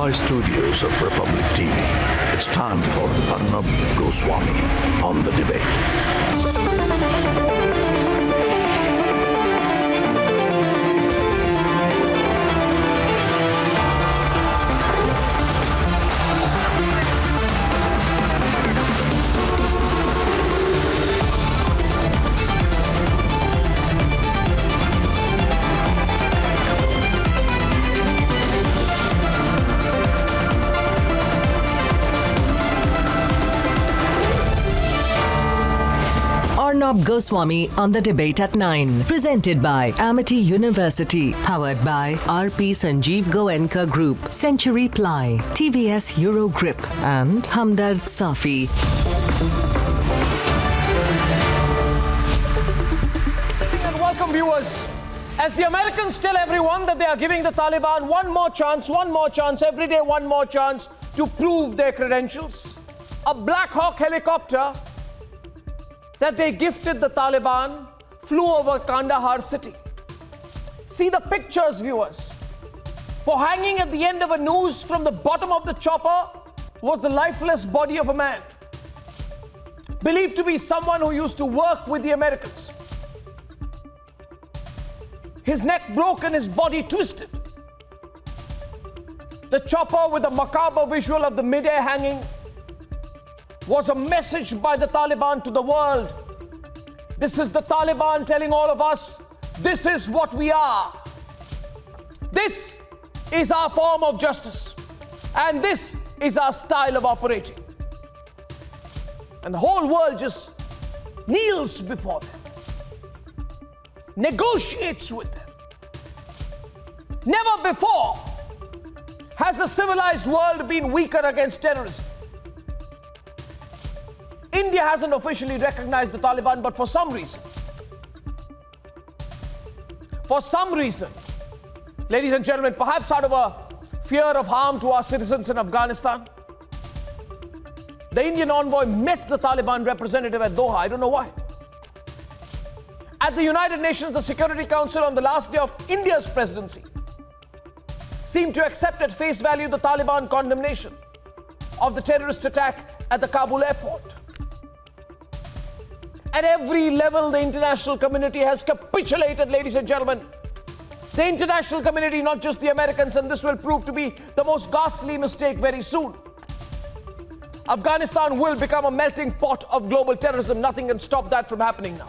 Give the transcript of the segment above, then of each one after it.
Mumbai studios of Republic TV, it's time for Arnab Goswami on the debate. Arnab Goswami on the debate at 9. Presented by Amity University. Powered by RP Sanjeev Goenka Group, Century Ply, TVS Euro Grip and Hamdard Safi. And welcome viewers. As the Americans tell everyone that they are giving the Taliban one more chance, every day one more chance to prove their credentials, a Black Hawk helicopter that they gifted the Taliban flew over Kandahar city. See the pictures, viewers. For hanging at the end of a noose from the bottom of the chopper was the lifeless body of a man, believed to be someone who used to work with the Americans. His neck broke and his body twisted. The chopper, with a macabre visual of the mid-air hanging, was a message by the Taliban to the world. This is the Taliban telling all of us, this is what we are. This is our form of justice. And this is our style of operating. And the whole world just kneels before them, negotiates with them. Never before has the civilized world been weaker against terrorism. India hasn't officially recognized the Taliban, but for some reason, ladies and gentlemen, perhaps out of a fear of harm to our citizens in Afghanistan, the Indian envoy met the Taliban representative at Doha. I don't know why. At the United Nations, the Security Council, on the last day of India's presidency, seemed to accept at face value the Taliban condemnation of the terrorist attack at the Kabul airport. At every level, the international community has capitulated, ladies and gentlemen. The international community, not just the Americans, and this will prove to be the most ghastly mistake very soon. Afghanistan will become a melting pot of global terrorism. Nothing can stop that from happening now.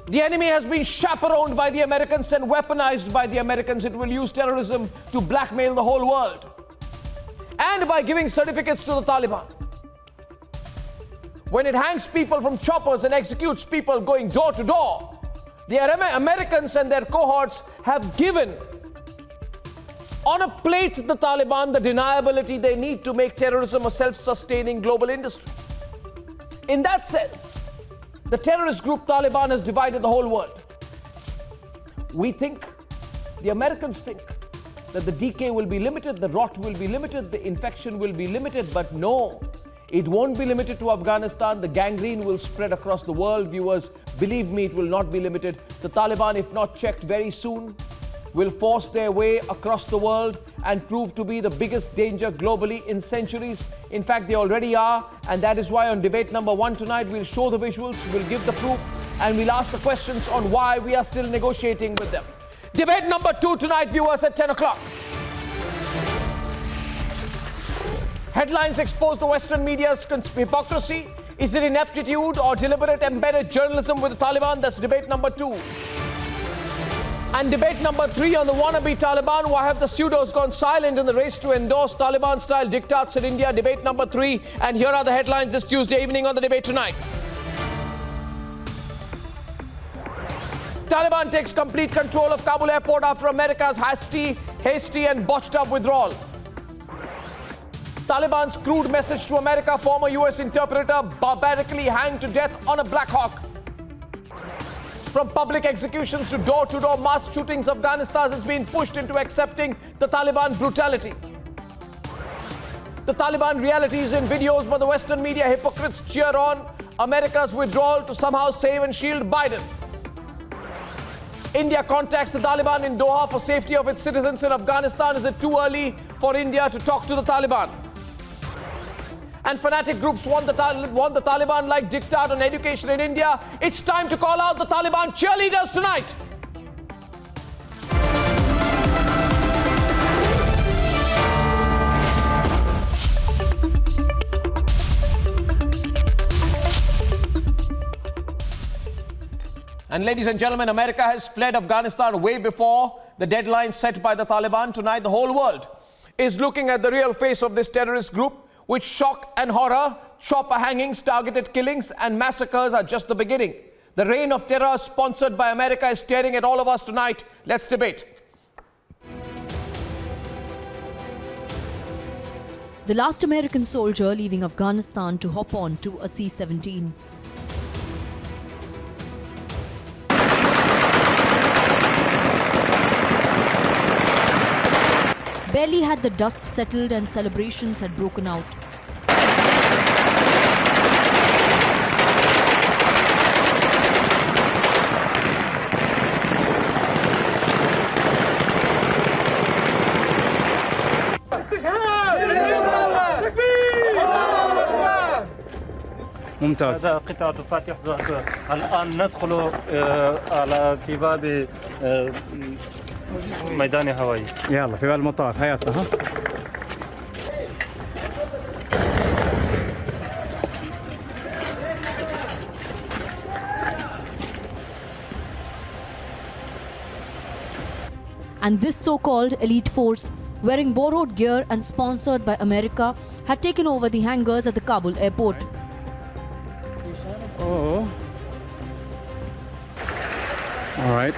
The enemy has been chaperoned by the Americans and weaponized by the Americans. It will use terrorism to blackmail the whole world. And by giving certificates to the Taliban. When it hangs people from choppers and executes people going door to door, the Americans and their cohorts have given on a plate the Taliban the deniability they need to make terrorism a self-sustaining global industry. In that sense, the terrorist group Taliban has divided the whole world. We think, the Americans think, that the decay will be limited, the rot will be limited, the infection will be limited, but no. It won't be limited to Afghanistan. The gangrene will spread across the world. Viewers, believe me, it will not be limited. The Taliban, if not checked very soon, will force their way across the world and prove to be the biggest danger globally in centuries. In fact, they already are. And that is why on debate number 1 tonight, we'll show the visuals, we'll give the proof, and we'll ask the questions on why we are still negotiating with them. Debate number 2 tonight, viewers, at 10 o'clock. Headlines expose the Western media's hypocrisy. Is it ineptitude or deliberate embedded journalism with the Taliban? That's debate number 2. And debate number 3 on the wannabe Taliban. Why have the pseudos gone silent in the race to endorse Taliban-style diktats in India? Debate number 3. And here are the headlines this Tuesday evening on the debate tonight. Taliban takes complete control of Kabul airport after America's hasty and botched up withdrawal. Taliban's crude message to America, former US interpreter barbarically hanged to death on a Black Hawk. From public executions to door-to-door mass shootings, Afghanistan has been pushed into accepting the Taliban brutality. The Taliban realities in videos by the Western media hypocrites cheer on America's withdrawal to somehow save and shield Biden. India contacts the Taliban in Doha for safety of its citizens in Afghanistan. Is it too early for India to talk to the Taliban? And fanatic groups want the Taliban like diktat on education in India. It's time to call out the Taliban cheerleaders tonight. And ladies and gentlemen, America has fled Afghanistan way before the deadline set by the Taliban. Tonight, the whole world is looking at the real face of this terrorist group, which shock and horror, chopper hangings, targeted killings and massacres are just the beginning. The reign of terror sponsored by America is staring at all of us tonight. Let's debate. The last American soldier leaving Afghanistan to hop on to a C-17. Barely had the dust settled and celebrations had broken out. ممتاز. هذا قطعة فاتح ظهر. الآن ندخل على في باب ميدان هوائي. يلا في باب المطار هياتنا ها. And this so-called elite force, wearing borrowed gear and sponsored by America, had taken over the hangars at the Kabul airport. Oh. All right.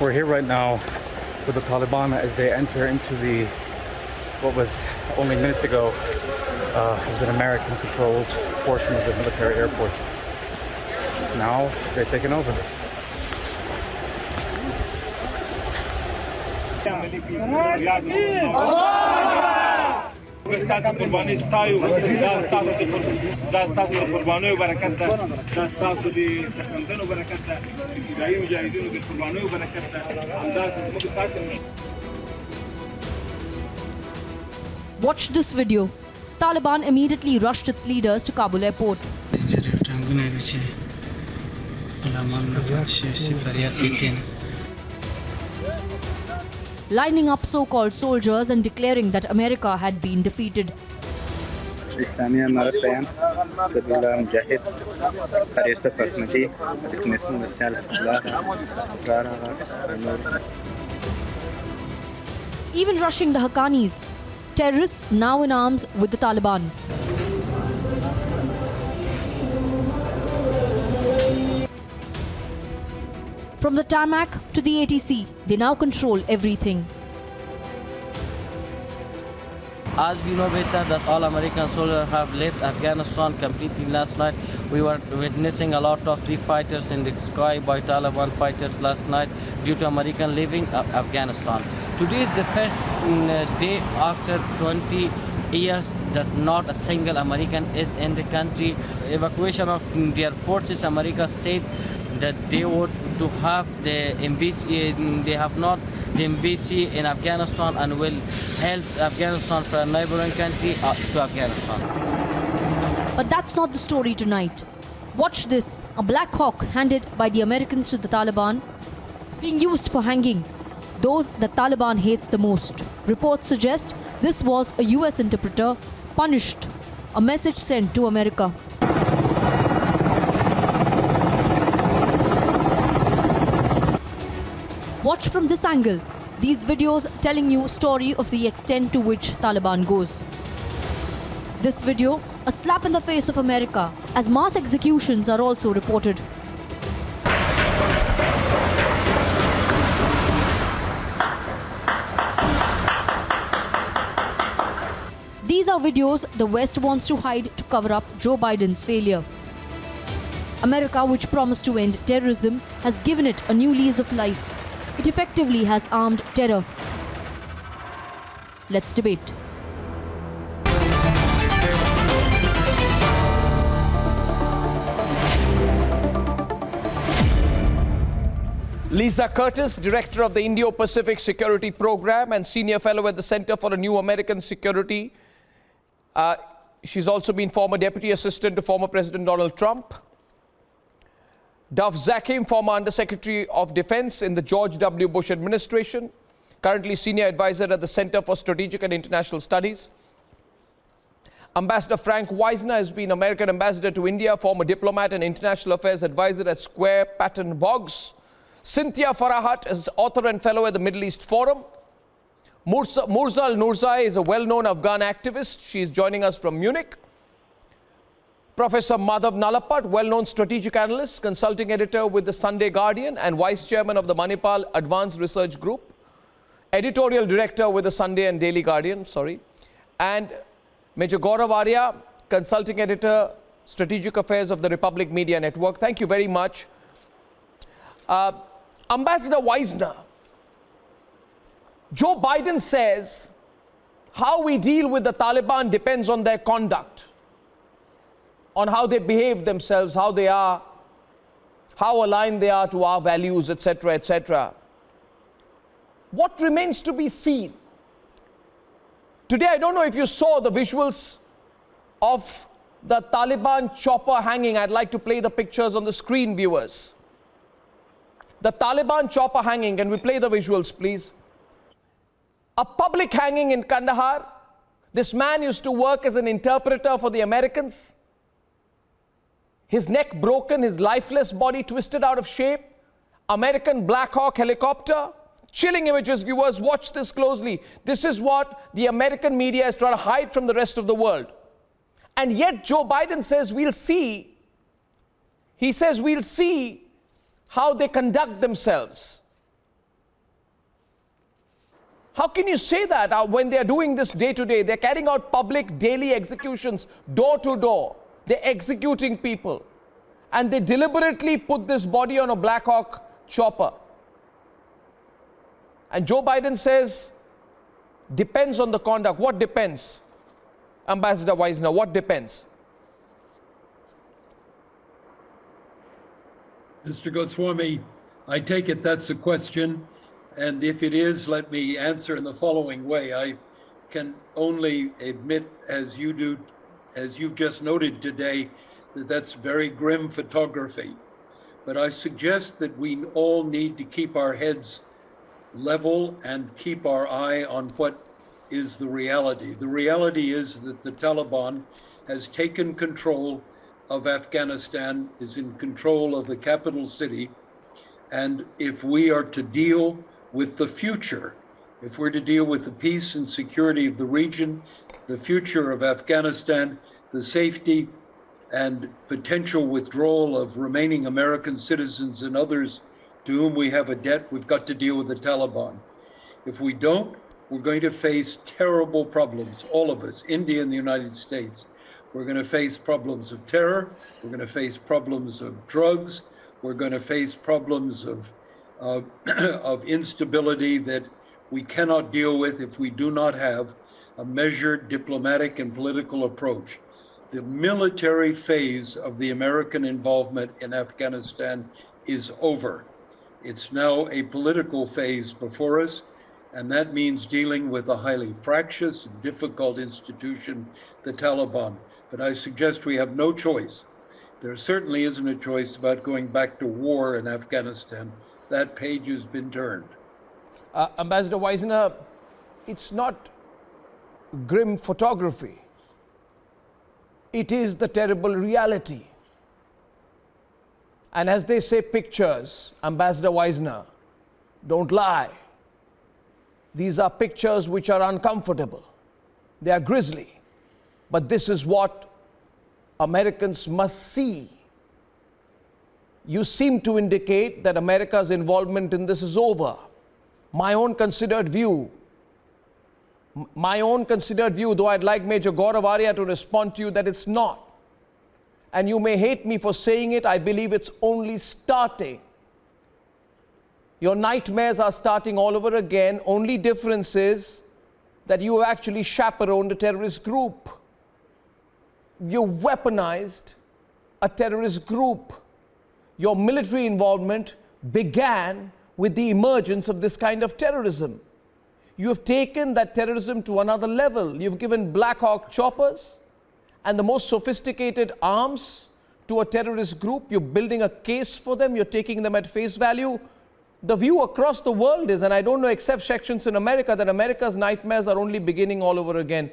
We're here right now with the Taliban as they enter into what was only minutes ago, it was an American-controlled portion of the military airport. Now they're taking over. Watch this video. Taliban immediately rushed its leaders to Kabul airport. Lining up so-called soldiers and declaring that America had been defeated. Even rushing the Haqqanis, terrorists now in arms with the Taliban. From the tarmac to the ATC, they now control everything. As we know better that all American soldiers have left Afghanistan completely last night. We were witnessing a lot of free fighters in the sky by Taliban fighters last night due to American leaving Afghanistan. Today is the first day after 20 years that not a single American is in the country. Evacuation of their forces, America said that they would to have the embassy, they have not the embassy in Afghanistan and will help Afghanistan for a neighboring country to Afghanistan. But that's not the story tonight. Watch this, a Black Hawk handed by the Americans to the Taliban, being used for hanging those that Taliban hates the most. Reports suggest this was a US interpreter punished, a message sent to America. Watch from this angle, these videos telling you a story of the extent to which Taliban goes. This video, a slap in the face of America, as mass executions are also reported. These are videos the West wants to hide to cover up Joe Biden's failure. America, which promised to end terrorism, has given it a new lease of life. It effectively has armed terror. Let's debate. Lisa Curtis, Director of the Indo-Pacific Security Program and Senior Fellow at the Center for a New American Security. She's also been former Deputy Assistant to former President Donald Trump. Dov Zakheim, former Undersecretary of Defense in the George W. Bush administration, currently Senior Advisor at the Center for Strategic and International Studies. Ambassador Frank Wisner has been American Ambassador to India, former diplomat and International Affairs Advisor at Square Patton Boggs. Cynthia Farahat is author and fellow at the Middle East Forum. Murzal Nurzai is a well-known Afghan activist. She is joining us from Munich. Professor Madhav Nalapat, well-known strategic analyst, consulting editor with the Sunday Guardian and vice chairman of the Manipal Advanced Research Group, editorial director with the Sunday and Daily Guardian, and Major Gaurav Arya, consulting editor, strategic affairs of the Republic Media Network. Thank you very much. Ambassador Wisner, Joe Biden says how we deal with the Taliban depends on their conduct, on how they behave themselves, how they are, how aligned they are to our values, etc., etc. What remains to be seen? Today, I don't know if you saw the visuals of the Taliban chopper hanging. I'd like to play the pictures on the screen, viewers. The Taliban chopper hanging. Can we play the visuals, please? A public hanging in Kandahar. This man used to work as an interpreter for the Americans. His neck broken, his lifeless body twisted out of shape. American Black Hawk helicopter. Chilling images, viewers, watch this closely. This is what the American media is trying to hide from the rest of the world. And yet Joe Biden says we'll see. He says we'll see how they conduct themselves. How can you say that when they're doing this day to day? They're carrying out public daily executions, door to door. They're executing people. And they deliberately put this body on a Black Hawk chopper. And Joe Biden says, depends on the conduct. What depends? Ambassador Wisner, what depends? Mr. Goswami, I take it that's a question. And if it is, let me answer in the following way. I can only admit, as you do, as you've just noted today, that that's very grim photography. But I suggest that we all need to keep our heads level and keep our eye on what is the reality. The reality is that the Taliban has taken control of Afghanistan, is in control of the capital city. And if we are to deal with the future, if we're to deal with the peace and security of the region, the future of Afghanistan, the safety and potential withdrawal of remaining American citizens and others to whom we have a debt, we've got to deal with the Taliban. If we don't, we're going to face terrible problems, all of us, India and the United States. We're going to face problems of terror. We're going to face problems of drugs. We're going to face problems of instability that we cannot deal with if we do not have a measured diplomatic and political approach. The military phase of the American involvement in Afghanistan is over. It's now a political phase before us, and that means dealing with a highly fractious and difficult institution, the Taliban. But I suggest we have no choice. There certainly isn't a choice about going back to war in Afghanistan. That page has been turned. Ambassador Wisner, it's not grim photography. It is the terrible reality. And as they say, pictures, Ambassador Wisner, don't lie. These are pictures which are uncomfortable. They are grisly. But this is what Americans must see. You seem to indicate that America's involvement in this is over. My own considered view, though I'd like Major Gaurav Arya to respond to you that it's not. And you may hate me for saying it, I believe it's only starting. Your nightmares are starting all over again. Only difference is that you have actually chaperoned a terrorist group. You weaponized a terrorist group. Your military involvement began with the emergence of this kind of terrorism. You have taken that terrorism to another level. You've given Black Hawk choppers and the most sophisticated arms to a terrorist group. You're building a case for them. You're taking them at face value. The view across the world is, and I don't know except sections in America, that America's nightmares are only beginning all over again.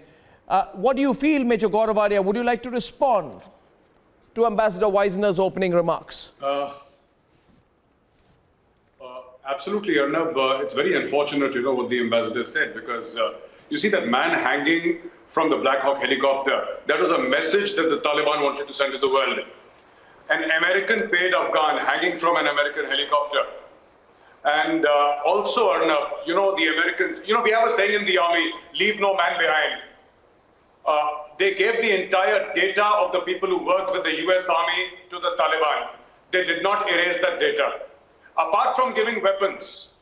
What do you feel, Major Gauravaria? Would you like to respond to Ambassador Weisner's opening remarks? Absolutely, Arnab. It's very unfortunate, what the ambassador said, because you see that man hanging from the Black Hawk helicopter, that was a message that the Taliban wanted to send to the world. An American paid Afghan hanging from an American helicopter. And also, Arnab, the Americans, we have a saying in the army, leave no man behind. They gave the entire data of the people who worked with the US Army to the Taliban. They did not erase that data. Apart from giving weapons,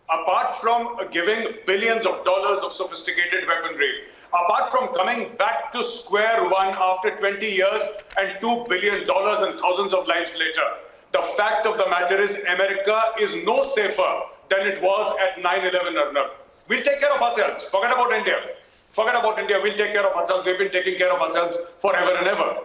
apart from giving billions of dollars of sophisticated weaponry, apart from coming back to square one after 20 years and $2 billion and thousands of lives later, the fact of the matter is America is no safer than it was at 9/11, Arnab. We'll take care of ourselves. Forget about India. Forget about India. We'll take care of ourselves. We've been taking care of ourselves forever and ever.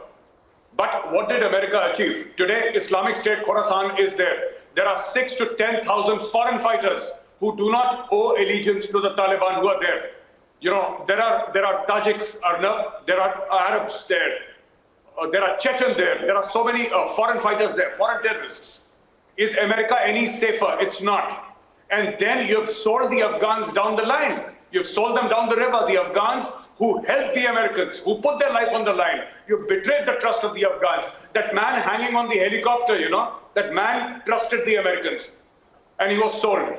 But what did America achieve? Today, Islamic State Khorasan is there. There are 6,000 to 10,000 foreign fighters who do not owe allegiance to the Taliban who are there. There are Tajiks, Arnab, there are Arabs there, there are Chechen there, there are so many foreign fighters there, foreign terrorists. Is America any safer? It's not. And then you have sold the Afghans down the line. You've sold them down the river, the Afghans who helped the Americans, who put their life on the line. You betrayed the trust of the Afghans. That man hanging on the helicopter, that man trusted the Americans and he was sold.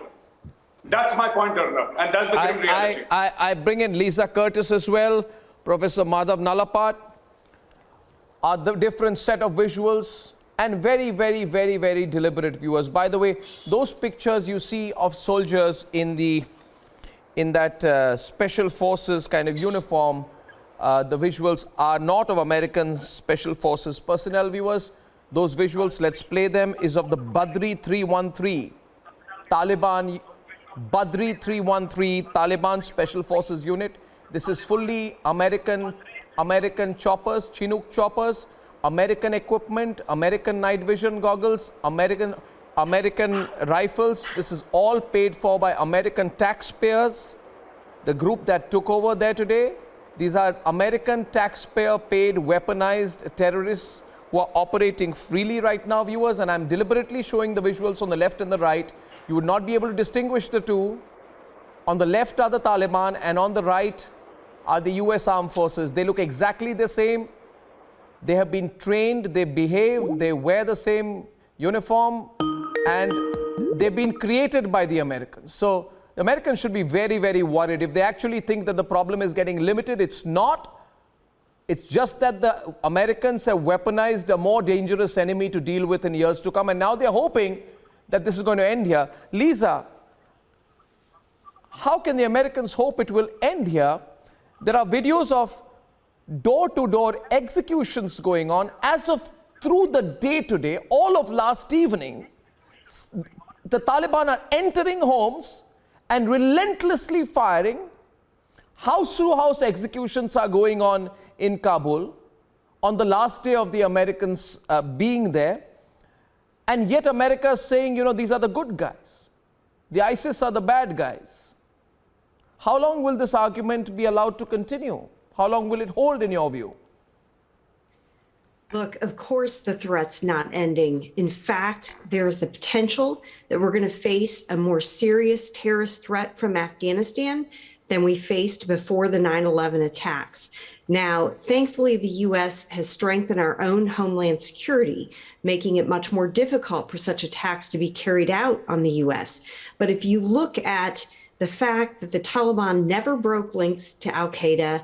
That's my point, Arnab, and that's the grim reality. I bring in Lisa Curtis as well, Professor Madhav Nalapat. The different set of visuals and very, very, very, very deliberate viewers. By the way, those pictures you see of soldiers in that special forces kind of uniform, the visuals are not of American special forces personnel, viewers. Those visuals, let's play them, is of the Badri 313 Taliban Badri 313 Taliban Special Forces Unit. This is fully American choppers, Chinook choppers, American equipment, American night vision goggles, American rifles. This is all paid for by American taxpayers. The group that took over there today, these are American taxpayer paid weaponized terrorists who are operating freely right now, viewers, and I'm deliberately showing the visuals on the left and the right. You would not be able to distinguish the two. On the left are the Taliban and on the right are the US Armed Forces. They look exactly the same. They have been trained, they behave, they wear the same uniform, and they've been created by the Americans. So the Americans should be very, very worried. If they actually think that the problem is getting limited, it's not. It's just that the Americans have weaponized a more dangerous enemy to deal with in years to come, and now they're hoping that this is going to end here. Lisa, how can the Americans hope it will end here? There are videos of door-to-door executions going on as of through the day today, all of last evening. The Taliban are entering homes and relentlessly firing. House-to-house executions are going on in Kabul on the last day of the Americans being there. And yet America is saying, these are the good guys. The ISIS are the bad guys. How long will this argument be allowed to continue? How long will it hold in your view? Look, of course, the threat's not ending. In fact, there's the potential that we're going to face a more serious terrorist threat from Afghanistan than we faced before the 9/11 attacks. Now, thankfully, the U.S. has strengthened our own homeland security, making it much more difficult for such attacks to be carried out on the U.S. But if you look at the fact that the Taliban never broke links to al-Qaeda,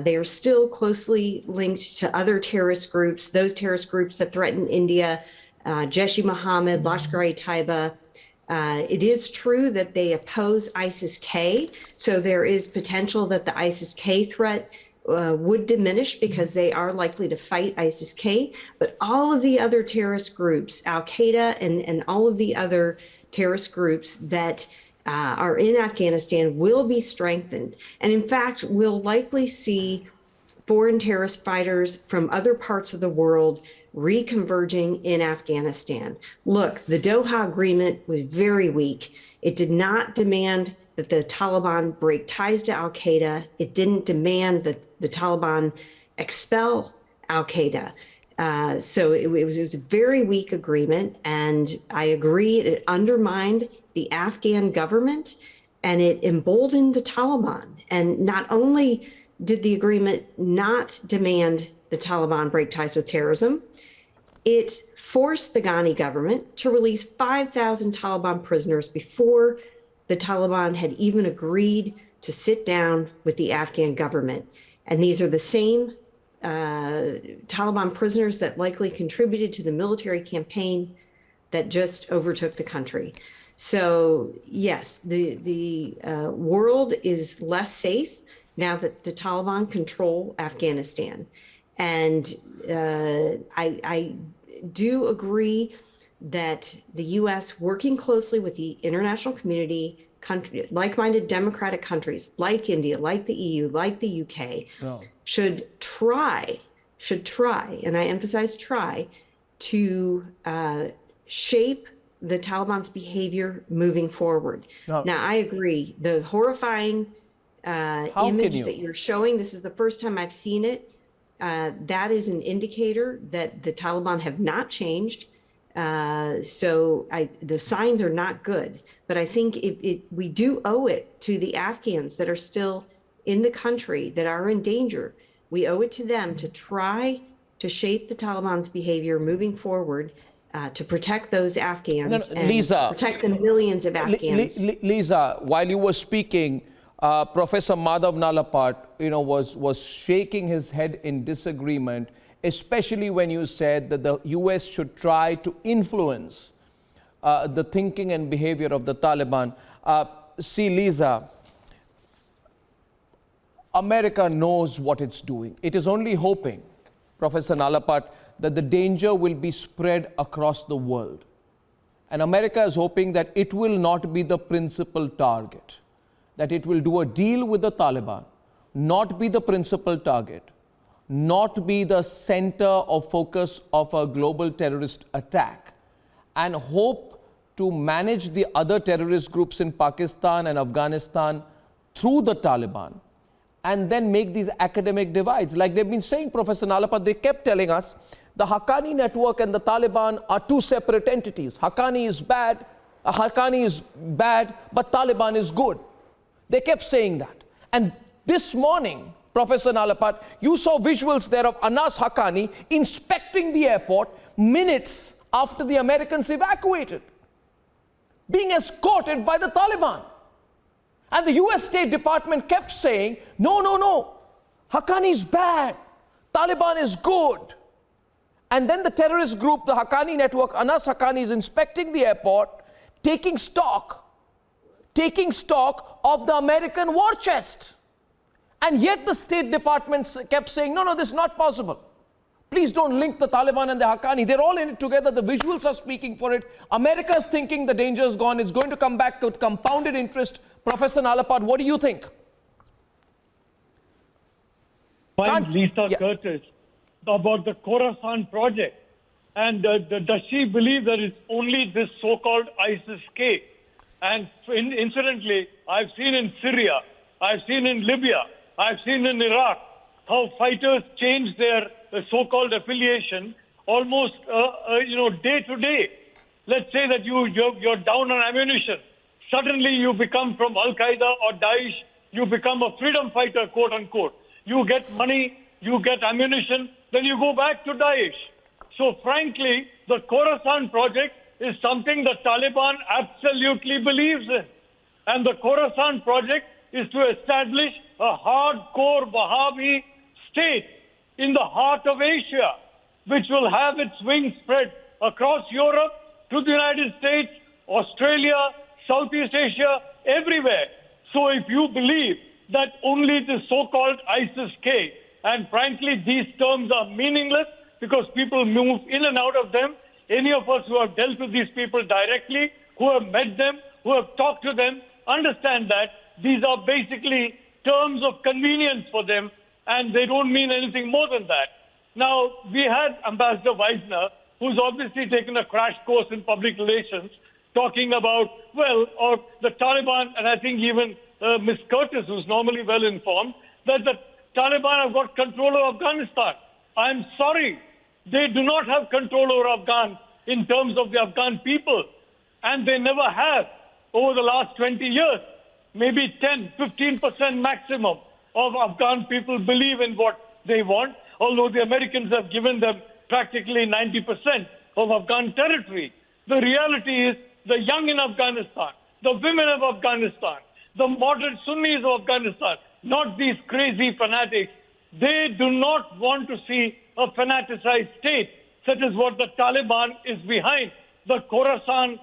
they are still closely linked to other terrorist groups, those terrorist groups that threaten India, Jaish-e-Mohammed, Lashkar-e-Taiba. It is true that they oppose ISIS-K, so there is potential that the ISIS-K threat would diminish because they are likely to fight ISIS-K. But all of the other terrorist groups, al-Qaeda and all of the other terrorist groups that are in Afghanistan will be strengthened. And in fact, we'll likely see foreign terrorist fighters from other parts of the world reconverging in Afghanistan. Look, the Doha Agreement was very weak. It did not demand that the Taliban break ties to al-Qaeda. It didn't demand that the Taliban expel al-Qaeda. So it was a very weak agreement. And I agree, it undermined the Afghan government and it emboldened the Taliban. And not only did the agreement not demand the Taliban break ties with terrorism, it forced the Ghani government to release 5,000 Taliban prisoners before the Taliban had even agreed to sit down with the Afghan government. And these are the same Taliban prisoners that likely contributed to the military campaign that just overtook the country. So yes, the world is less safe now that the Taliban control Afghanistan. And I do agree that the U.S. working closely with the international community, like-minded democratic countries like India, like the EU, like the UK, should try, and I emphasize try, to shape the Taliban's behavior moving forward. Now, I agree. The horrifying image that you're showing, this is the first time I've seen it. That is an indicator that the Taliban have not changed. So the signs are not good. But I think we do owe it to the Afghans that are still in the country, that are in danger. We owe it to them to try to shape the Taliban's behavior moving forward, to protect those Afghans and Lisa, protect the millions of Afghans. Lisa, while you were speaking, Professor Madhav Nalapat, was shaking his head in disagreement, especially when you said that the U.S. should try to influence the thinking and behavior of the Taliban. See, Lisa, America knows what it's doing. It is only hoping, Professor Nalapat, that the danger will be spread across the world. And America is hoping that it will not be the principal target, that it will do a deal with the Taliban, not be the principal target, not be the center of focus of a global terrorist attack, and hope to manage the other terrorist groups in Pakistan and Afghanistan through the Taliban, and then make these academic divides. Like they've been saying, Professor Nalapat, they kept telling us the Haqqani network and the Taliban are two separate entities. Haqqani is bad, but Taliban is good. They kept saying that. And this morning, Professor Nalapat, you saw visuals there of Anas Haqqani inspecting the airport minutes after the Americans evacuated, being escorted by the Taliban. And the US State Department kept saying, no, Haqqani is bad, Taliban is good. And then the terrorist group, the Haqqani network, Anas Haqqani, is inspecting the airport, taking stock of the American war chest. And yet the State Department kept saying, no, this is not possible. Please don't link the Taliban and the Haqqani. They're all in it together. The visuals are speaking for it. America is thinking the danger is gone. It's going to come back with compounded interest. Professor Nalapat, what do you think? Find Lisa Curtis about the Khorasan project. And does she believe that it's only this so-called ISIS-K? And incidentally, I've seen in Syria, I've seen in Libya, I've seen in Iraq, how fighters change their so-called affiliation almost, day to day. Let's say that you're down on ammunition. Suddenly you become from Al-Qaeda or Daesh, you become a freedom fighter, quote unquote. You get money, you get ammunition, then you go back to Daesh. So frankly, the Khorasan project is something the Taliban absolutely believes in. And the Khorasan project is to establish a hardcore Wahhabi state in the heart of Asia, which will have its wings spread across Europe to the United States, Australia, Southeast Asia, everywhere. So if you believe that only the so-called ISIS-K, and frankly, these terms are meaningless because people move in and out of them. Any of us who have dealt with these people directly who have met them, who have talked to them, understand that these are basically terms of convenience for them, and they don't mean anything more than that. Now, we had Ambassador Weisner, who's obviously taken a crash course in public relations, talking about, well, or the Taliban, and I think even Ms. Curtis, who's normally well informed, that the Taliban have got control of Afghanistan. I'm sorry, they do not have control over Afghan in terms of the Afghan people, and they never have over the last 20 years. Maybe 10, 15% maximum of Afghan people believe in what they want, although the Americans have given them practically 90% of Afghan territory. The reality is the young in Afghanistan, the women of Afghanistan, the moderate Sunnis of Afghanistan, not these crazy fanatics, they do not want to see a fanaticized state, such as what the Taliban is behind. The Khorasan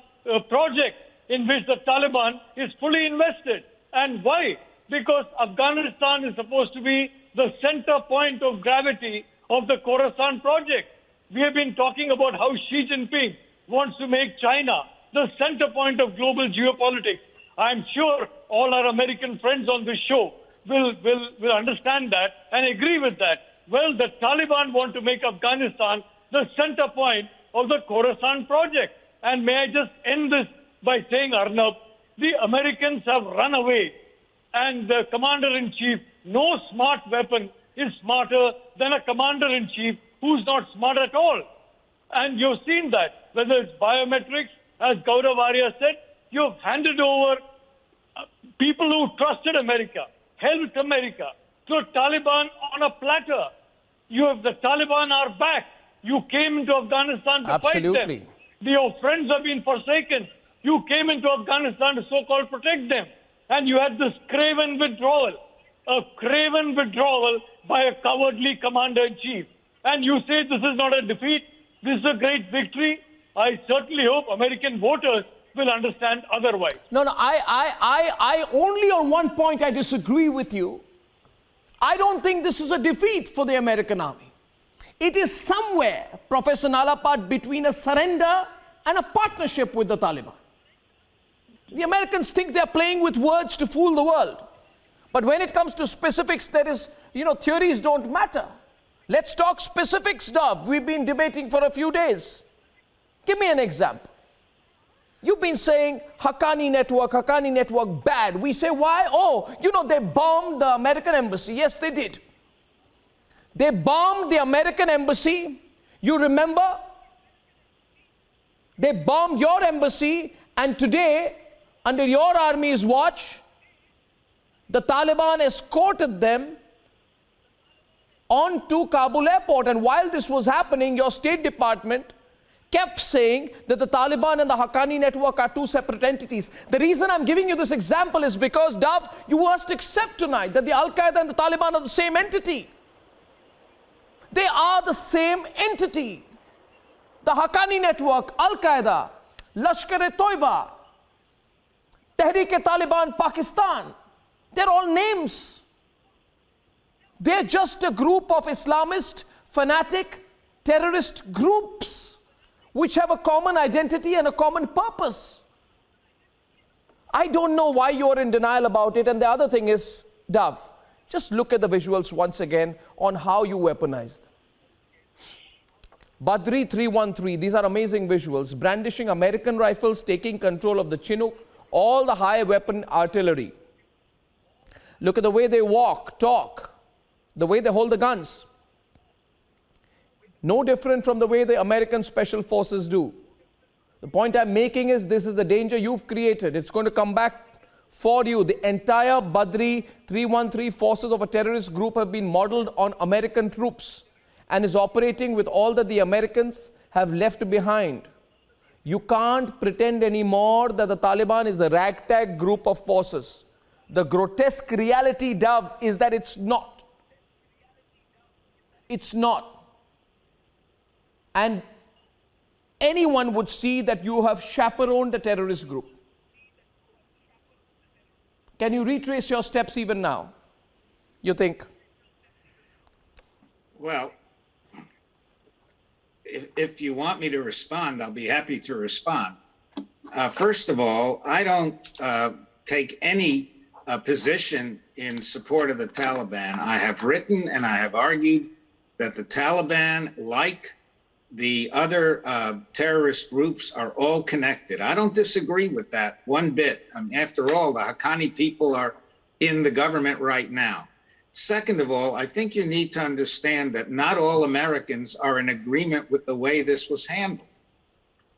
project, in which the Taliban is fully invested. And why? Because Afghanistan is supposed to be the center point of gravity of the Khorasan project. We have been talking about how Xi Jinping wants to make China the center point of global geopolitics. I'm sure all our American friends on this show will understand that and agree with that. Well, the Taliban want to make Afghanistan the center point of the Khorasan project. And may I just end this by saying, Arnab, the Americans have run away, and the commander-in-chief, no smart weapon is smarter than a commander-in-chief who's not smart at all. And you've seen that, whether it's biometrics, as Gaurav Arya said, you've handed over people who trusted America, helped America, to Taliban on a platter. The Taliban are back. You came into Afghanistan to fight them. Your friends have been forsaken. You came into Afghanistan to so-called protect them. And you had this craven withdrawal, a craven withdrawal by a cowardly commander-in-chief. And you say this is not a defeat, this is a great victory. I certainly hope American voters will understand otherwise. No, I only on one point I disagree with you. I don't think this is a defeat for the American army. It is somewhere, Professor Nalapad, between a surrender and a partnership with the Taliban. The Americans think they're playing with words to fool the world. But when it comes to specifics, theories don't matter. Let's talk specifics, Dov. We've been debating for a few days. Give me an example. You've been saying Haqqani network bad. We say why? Oh, they bombed the American embassy. Yes, they did. They bombed the American embassy. You remember? They bombed your embassy, and today, under your army's watch, the Taliban escorted them onto Kabul airport. And while this was happening, your State Department kept saying that the Taliban and the Haqqani network are two separate entities. The reason I'm giving you this example is because, Dov, you must accept tonight that the Al-Qaeda and the Taliban are the same entity. They are the same entity. The Haqqani network, Al-Qaeda, Lashkar-e-Toiba, Tehreek-e-Taliban Pakistan, they're all names. They're just a group of Islamist, fanatic, terrorist groups which have a common identity and a common purpose. I don't know why you're in denial about it. And the other thing is, Dov, just look at the visuals once again on how you weaponize them. Badri 313, these are amazing visuals. Brandishing American rifles, taking control of the Chinook, all the high weapon artillery. Look at the way they walk, talk, the way they hold the guns. No different from the way the American special forces do. The point I'm making is this is the danger you've created. It's going to come back for you. The entire Badri 313 forces of a terrorist group have been modeled on American troops and is operating with all that the Americans have left behind. You can't pretend anymore that the Taliban is a ragtag group of forces. The grotesque reality, Dov, is that it's not. It's not. And anyone would see that you have chaperoned a terrorist group. Can you retrace your steps even now, you think? Well, if you want me to respond, I'll be happy to respond. First of all, I don't take any position in support of the Taliban. I have written and I have argued that the Taliban, like the other terrorist groups, are all connected. I don't disagree with that one bit. After all, the Haqqani people are in the government right now. Second of all, I think you need to understand that not all Americans are in agreement with the way this was handled.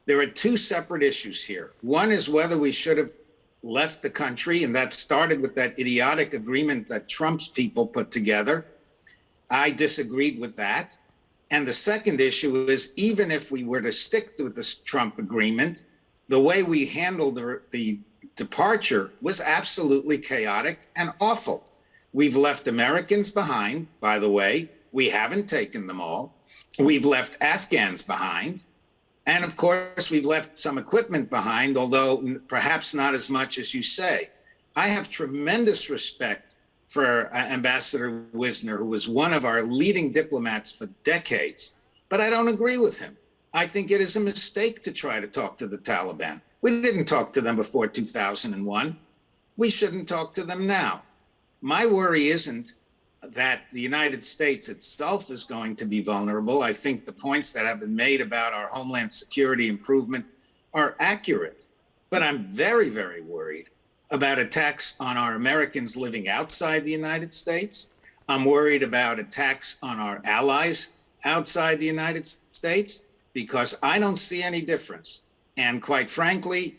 There are two separate issues here. One is whether we should have left the country, and that started with that idiotic agreement that Trump's people put together. I disagreed with that. And the second issue is, even if we were to stick with this Trump agreement, the way we handled the departure was absolutely chaotic and awful. We've left Americans behind, by the way. We haven't taken them all. We've left Afghans behind. And of course, we've left some equipment behind, although perhaps not as much as you say. I have tremendous respect for Ambassador Wisner, who was one of our leading diplomats for decades, but I don't agree with him. I think it is a mistake to try to talk to the Taliban. We didn't talk to them before 2001. We shouldn't talk to them now. My worry isn't that the United States itself is going to be vulnerable. I think the points that have been made about our homeland security improvement are accurate, but I'm very, very worried about attacks on our Americans living outside the United States. I'm worried about attacks on our allies outside the United States, because I don't see any difference. And quite frankly,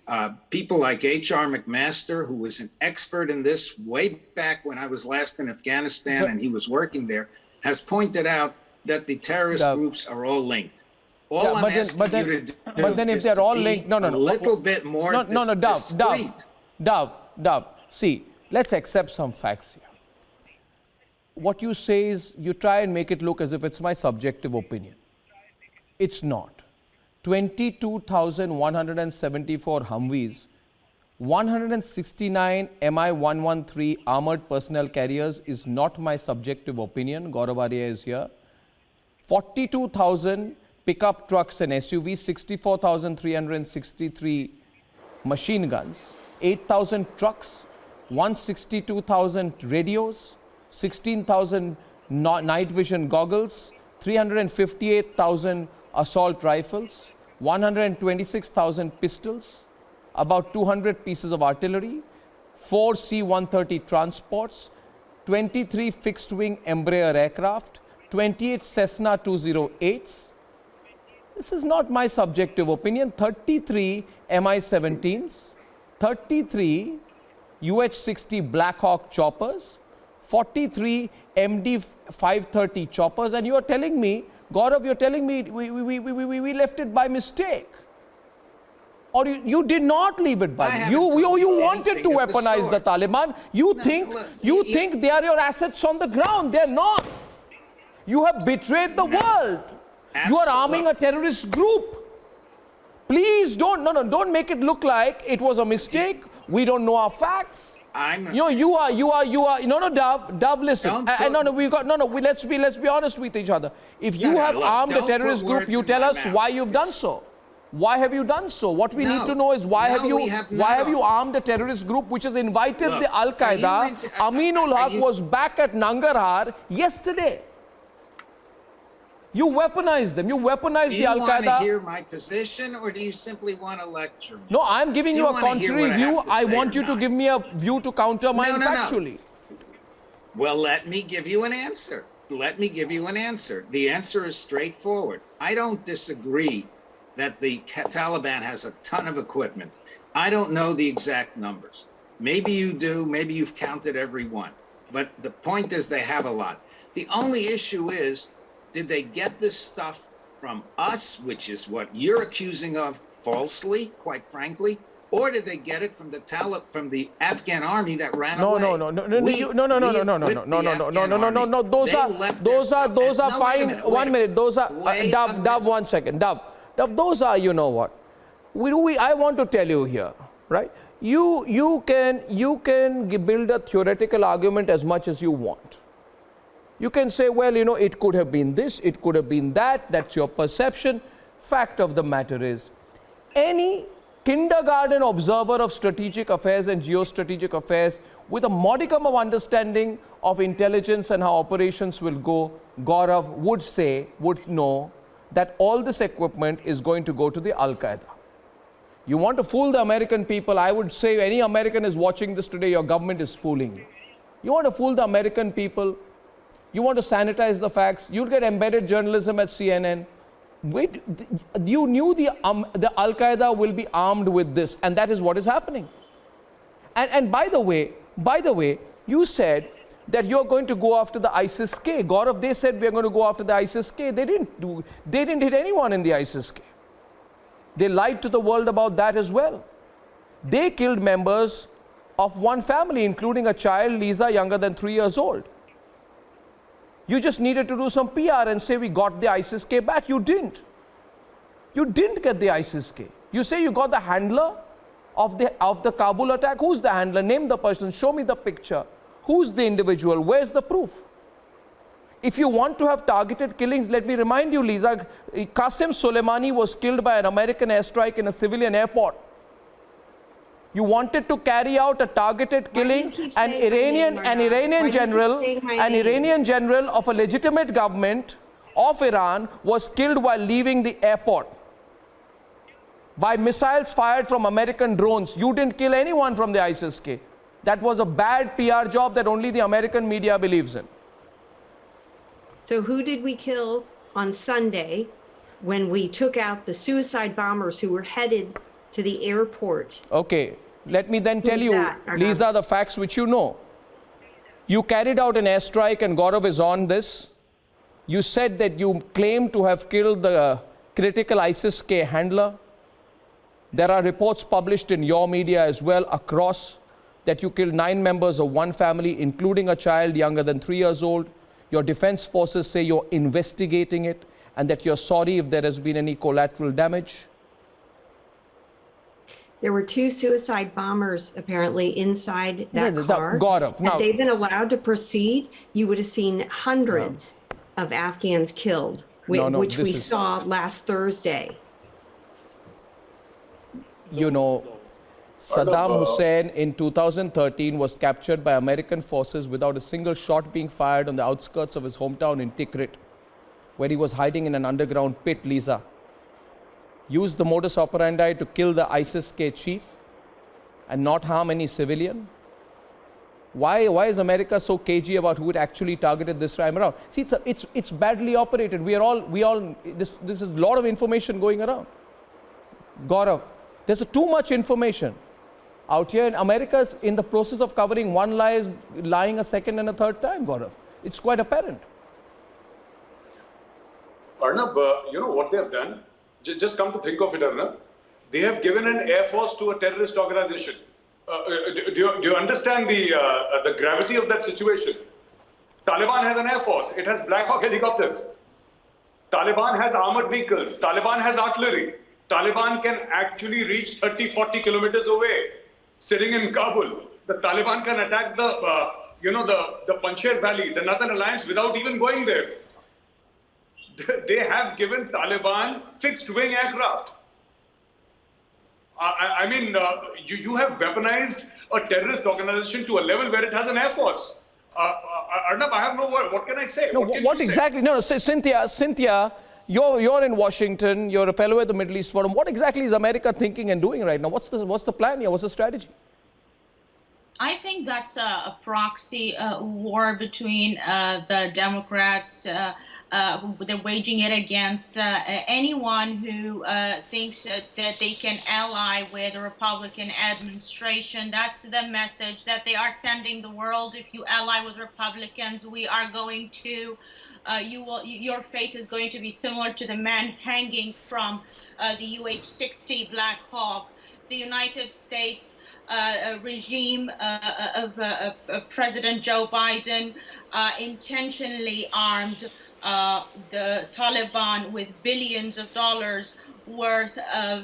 people like H.R. McMaster, who was an expert in this way back when I was last in Afghanistan and he was working there, has pointed out that the terrorist groups are all linked. All I'm asking you to do but then if is they're to all be linked, a little bit more discreet. Dove, see, let's accept some facts here. What you say is, you try and make it look as if it's my subjective opinion. It's not. 22,174 Humvees, 169 Mi-113 armored personnel carriers is not my subjective opinion. Gaurav Arya is here. 42,000 pickup trucks and SUVs, 64,363 machine guns, 8,000 trucks, 162,000 radios, 16,000 night vision goggles, 358,000 assault rifles, 126,000 pistols, about 200 pieces of artillery, 4 C-130 transports, 23 fixed-wing Embraer aircraft, 28 Cessna 208s. This is not my subjective opinion. 33 Mi-17s, 33 UH-60 Black Hawk choppers, 43 MD-530 choppers, and you are telling me, Gaurav, you're telling me we left it by mistake. Or you did not leave it by you wanted to weaponize the Taliban. You think they are your assets on the ground. They're not. You have betrayed the world. You are arming a terrorist group. Please don't make it look like it was a mistake. We don't know our facts. Dove, listen. Let's be honest with each other. If you have armed a terrorist group, you tell us why you've done so. Why have you done so? What we need to know is why have you armed a terrorist group which has invited the Al-Qaeda? Aminul Haq was back at Nangarhar yesterday. You weaponized them. You weaponized the Al-Qaeda. Do you want to hear my position, or do you simply want to lecture me? No, I'm giving you a contrary view. I want you to give me a view to counter mine factually. Well, let me give you an answer. The answer is straightforward. I don't disagree that the Taliban has a ton of equipment. I don't know the exact numbers. Maybe you do. Maybe you've counted every one. But the point is they have a lot. The only issue is, did they get this stuff from us, which is what you're accusing of falsely, quite frankly, or did they get it from the Afghan army that ran away? No. Those are fine. 1 minute. Those are Dove. 1 second. Dove. Those are, you know what? I want to tell you here, right? You can build a theoretical argument as much as you want. You can say, well, it could have been this, it could have been that, that's your perception. Fact of the matter is, any kindergarten observer of strategic affairs and geostrategic affairs with a modicum of understanding of intelligence and how operations will go, Gaurav would know that all this equipment is going to go to the Al-Qaeda. You want to fool the American people, I would say any American is watching this today, your government is fooling you. You want to fool the American people, you want to sanitize the facts, you'll get embedded journalism at CNN. Wait, you knew the Al-Qaeda will be armed with this, and that is what is happening. And by the way, you said that you're going to go after the ISIS-K. Gaurav, they said we're going to go after the ISIS-K. They didn't hit anyone in the ISIS-K. They lied to the world about that as well. They killed members of one family, including a child, Lisa, younger than 3 years old. You just needed to do some PR and say we got the ISIS-K back. You didn't. You didn't get the ISIS-K. You say you got the handler of the Kabul attack. Who's the handler? Name the person. Show me the picture. Who's the individual? Where's the proof? If you want to have targeted killings, let me remind you, Lisa, Qasem Soleimani was killed by an American airstrike in a civilian airport. You wanted to carry out a targeted killing. An Iranian general of a legitimate government of Iran was killed while leaving the airport by missiles fired from American drones. You didn't kill anyone from the ISIS-K. That was a bad PR job that only the American media believes in. So who did we kill on Sunday when we took out the suicide bombers who were headed to the airport? Okay, let me then tell you, Lisa, the facts which you know. You carried out an airstrike, and Gaurav is on this. You said that you claimed to have killed the critical ISIS-K handler. There are reports published in your media as well across that you killed 9 members of one family, including a child younger than 3 years old. Your defense forces say you're investigating it and that you're sorry if there has been any collateral damage. There were 2 suicide bombers apparently inside that car. Gaurav, Had they been allowed to proceed, you would have seen hundreds of Afghans killed, which we saw last Thursday. You know, Saddam Hussein in 2013 was captured by American forces without a single shot being fired on the outskirts of his hometown in Tikrit, where he was hiding in an underground pit, Lisa. Used the modus operandi to kill the ISIS-K chief and not harm any civilian. Why is America so cagey about who it actually targeted this time around? See, it's badly operated. This is a lot of information going around. Gaurav, there's too much information out here, and America's in the process of covering one lie is lying a second and a third time, Gaurav. It's quite apparent. Arnab, you know what they have done? Just come to think of it, Arnab. They have given an air force to a terrorist organization. Do you understand the gravity of that situation? Taliban has an air force. It has Black Hawk helicopters. Taliban has armored vehicles. Taliban has artillery. Taliban can actually reach 30, 40 kilometers away, sitting in Kabul. The Taliban can attack the Panjshir Valley, the Northern Alliance, without even going there. They have given Taliban fixed-wing aircraft. I mean, you have weaponized a terrorist organization to a level where it has an air force. Arnab, I have no word. What can I say? No, what exactly? No, Cynthia, you're in Washington. You're a fellow at the Middle East Forum. What exactly is America thinking and doing right now? What's the plan here? What's the strategy? I think that's a proxy war between the Democrats. They're waging it against anyone who thinks that they can ally with the Republican administration. That's the message that they are sending the world. If you ally with Republicans, we are going to, your fate is going to be similar to the man hanging from the UH-60 Black Hawk. The United States regime of President Joe Biden intentionally armed the Taliban with billions of dollars worth of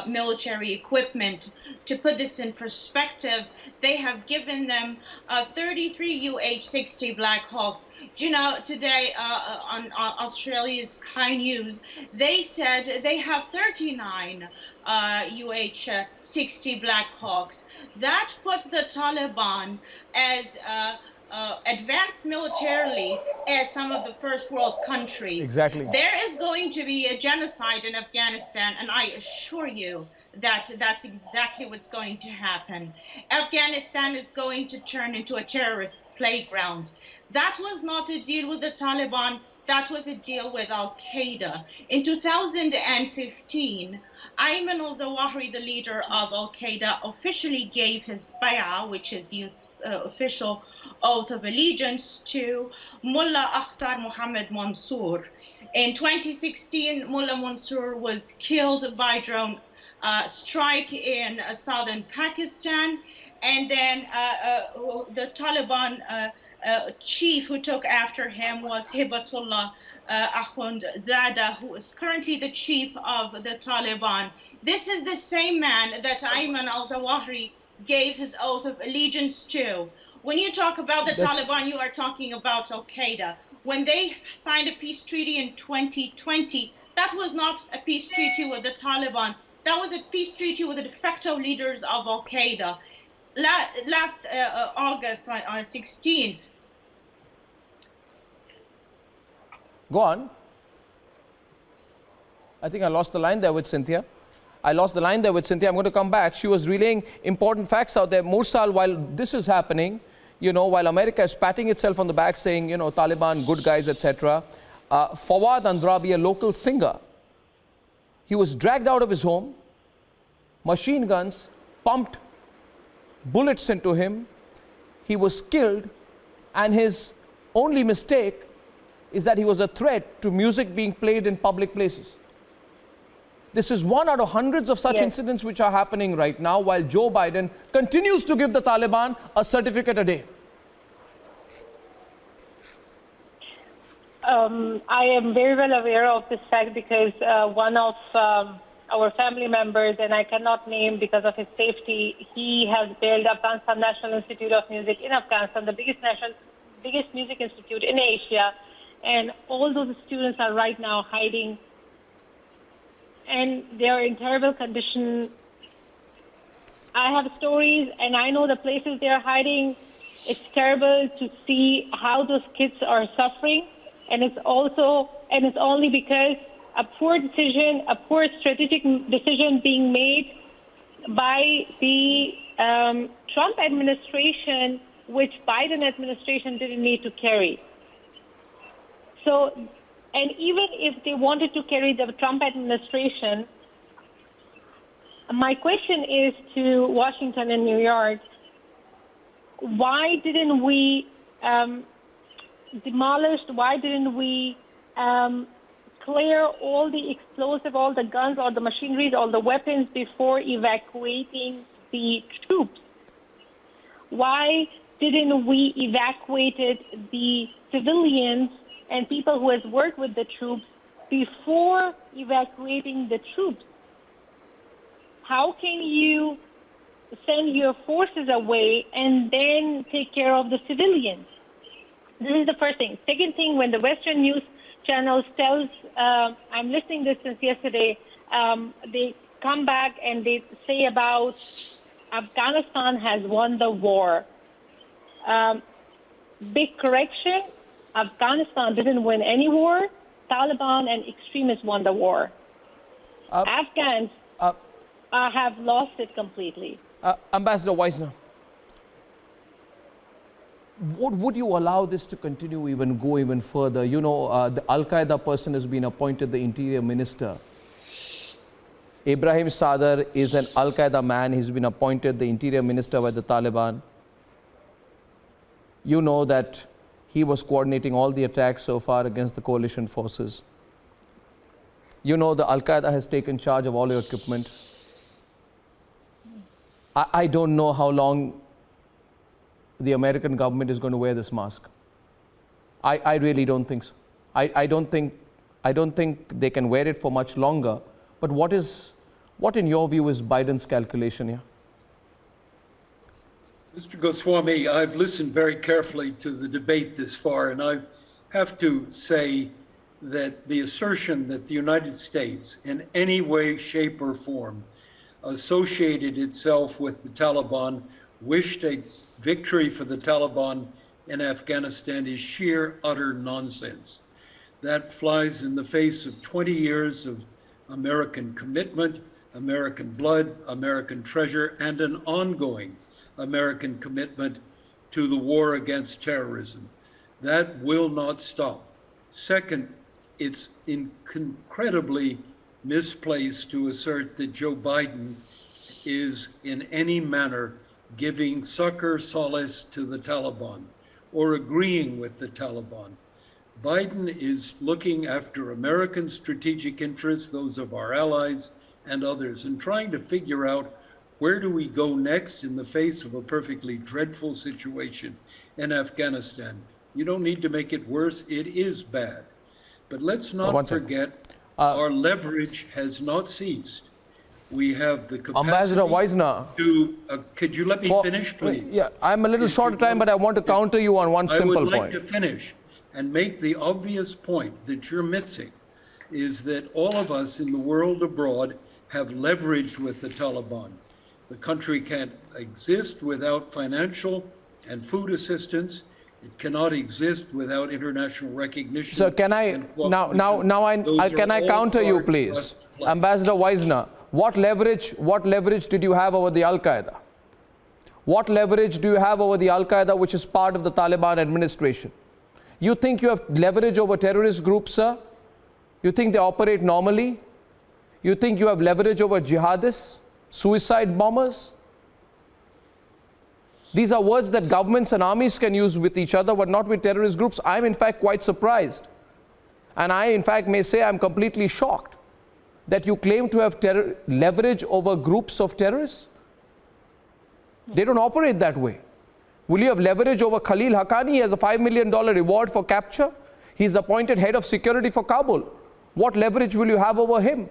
military equipment. To put this in perspective, they have given them 33 UH-60 Black Hawks. Do you know, today on Australia's Sky News, they said they have 39 UH-60 Black Hawks. That puts the Taliban as advanced militarily as some of the first world countries. Exactly. There is going to be a genocide in Afghanistan, and I assure you that that's exactly what's going to happen. Afghanistan is going to turn into a terrorist playground. That was not a deal with the Taliban, that was a deal with Al-Qaeda. In 2015, Ayman al-Zawahiri, the leader of Al-Qaeda, officially gave his bay'ah, which is the official oath of allegiance, to Mullah Akhtar Mohammed Mansour. In 2016, Mullah Mansour was killed by drone strike in southern Pakistan, and then the Taliban chief who took after him was Hibatullah Akhundzada, who is currently the chief of the Taliban. This is the same man that Ayman al-Zawahiri gave his oath of allegiance to. When you talk about the Taliban, you are talking about Al-Qaeda. When they signed a peace treaty in 2020, that was not a peace treaty with the Taliban. That was a peace treaty with the de facto leaders of Al-Qaeda. Last August 16th. Go on. I think I lost the line there with Cynthia. I'm going to come back. She was relaying important facts out there. Mursal, while this is happening, while America is patting itself on the back saying, Taliban, good guys, etc., Fawad Andrabi, a local singer, he was dragged out of his home, machine guns pumped bullets into him, he was killed, and his only mistake is that he was a threat to music being played in public places. This is one out of hundreds of such incidents which are happening right now, while Joe Biden continues to give the Taliban a certificate a day. I am very well aware of this fact because one of our family members, and I cannot name because of his safety, he has built Afghanistan National Institute of Music in Afghanistan, the biggest music institute in Asia, and all those students are right now hiding, and they are in terrible condition. I have stories, and I know the places they are hiding. It's terrible to see how those kids are suffering, and it's only because a poor decision, a poor strategic decision being made by the Trump administration, which Biden administration didn't need to carry. So, and even if they wanted to carry the Trump administration, my question is to Washington and New York, why didn't we clear all the explosive, all the guns, all the machineries, all the weapons before evacuating the troops? Why didn't we evacuate the civilians and people who has worked with the troops before evacuating the troops? How can you send your forces away and then take care of the civilians? This is the first thing. Second thing, when the Western news channels tells, I'm listening to this since yesterday, they come back and they say about Afghanistan has won the war. Big correction, Afghanistan didn't win any war. Taliban and extremists won the war. Afghans have lost it completely. Ambassador Weisner, would you allow this to continue, go even further? The Al-Qaeda person has been appointed the interior minister. Ibrahim Sadr is an Al-Qaeda man. He's been appointed the interior minister by the Taliban. You know that he was coordinating all the attacks so far against the coalition forces. You know the Al-Qaeda has taken charge of all your equipment. I don't know how long the American government is going to wear this mask. I really don't think so. I don't think they can wear it for much longer. But what is What, in your view, is Biden's calculation here? Mr. Goswami, I've listened very carefully to the debate this far, and I have to say that the assertion that the United States in any way, shape, or form associated itself with the Taliban, wished a victory for the Taliban in Afghanistan is sheer, utter nonsense. That flies in the face of 20 years of American commitment, American blood, American treasure, and an ongoing American commitment to the war against terrorism. That will not stop. Second, it's incredibly misplaced to assert that Joe Biden is in any manner giving succor, solace to the Taliban or agreeing with the Taliban. Biden is looking after American strategic interests, those of our allies and others, and trying to figure out where do we go next in the face of a perfectly dreadful situation in Afghanistan. You don't need to make it worse. It is bad. But let's not forget our leverage has not ceased. We have the capacity Ambassador Wisner, to, could you let me finish, please? Yeah, I'm a little short of time, but I want to counter you on one simple point. I would like to finish and make the obvious point that you're missing, is that all of us in the world abroad have leverage with the Taliban. The country can't exist without financial and food assistance. It cannot exist without international recognition. So can I can I counter you, please, Ambassador Wisner? What leverage did you have over the Al-Qaeda? What leverage do you have over the Al-Qaeda, which is part of the Taliban administration? You think you have leverage over terrorist groups, sir? You think they operate normally? You think you have leverage over jihadists, suicide bombers? These are words that governments and armies can use with each other, but not with terrorist groups. I'm in fact quite surprised. And I in fact may say I'm completely shocked that you claim to have leverage over groups of terrorists. They don't operate that way. Will you have leverage over Khalil Haqqani? He has a $5 million reward for capture. He's appointed head of security for Kabul. What leverage will you have over him?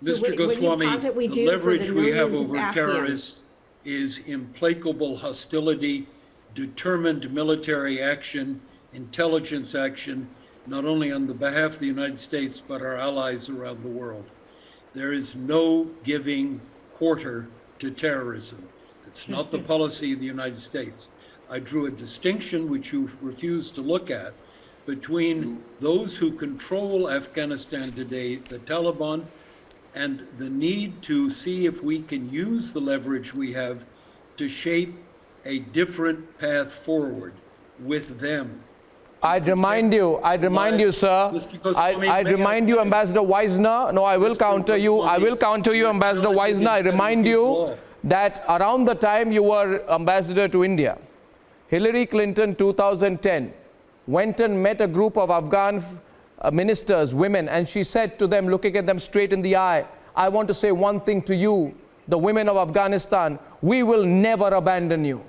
Mr. Goswami, the leverage we have over terrorists is implacable hostility, determined military action, intelligence action, not only on the behalf of the United States, but our allies around the world. There is no giving quarter to terrorism. It's not the policy of the United States. I drew a distinction, which you refused to look at, between those who control Afghanistan today, the Taliban, and the need to see if we can use the leverage we have to shape a different path forward with them. I'd remind you, sir. I'd remind you, Ambassador Wisner. No, I will counter you. I will counter you, Ambassador Wisner. I remind you that around the time you were ambassador to India, Hillary Clinton, 2010, went and met a group of Afghan ministers, women, and she said to them, looking at them straight in the eye, I want to say one thing to you, the women of Afghanistan, we will never abandon you.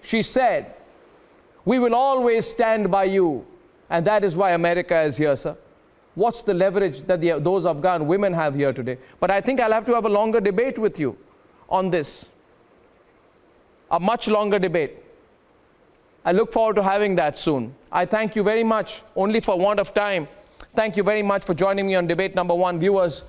She said, we will always stand by you. And that is why America is here, sir. What's the leverage that those Afghan women have here today? But I think I'll have to have a longer debate with you on this. A much longer debate. I look forward to having that soon. I thank you very much, only for want of time. Thank you very much for joining me on debate number 1. Viewers,